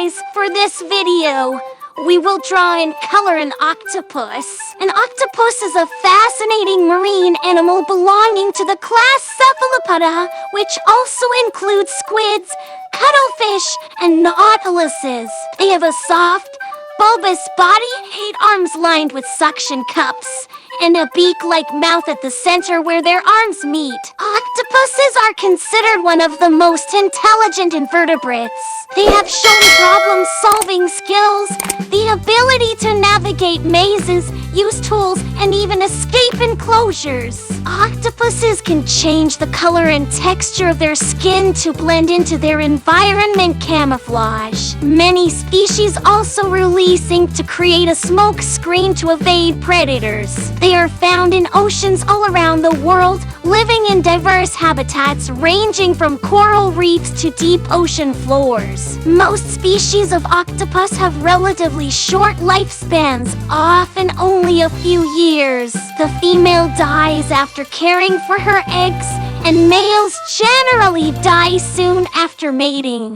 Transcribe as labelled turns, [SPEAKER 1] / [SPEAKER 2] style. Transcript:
[SPEAKER 1] guys, for this video, we will draw and color an octopus. An octopus is a fascinating marine animal belonging to the class Cephalopoda, which also includes squids, cuttlefish, and nautiluses. They have a soft, bulbous body, 8 arms lined with suction cups, and a beak-like mouth at the center where their arms meet. Octopuses are considered one of the most intelligent invertebrates. They have shown problem-solving skills, the ability to navigate mazes, use tools, and even escape enclosures. Octopuses can change the color and texture of their skin to blend into their environment camouflage. Many species also release ink to create a smoke screen to evade predators. They are found in oceans all around the world, living in diverse habitats ranging from coral reefs to deep ocean floors. Most species of octopus have relatively short lifespans, often only a few years. The female dies after caring for her eggs, and males generally die soon after mating.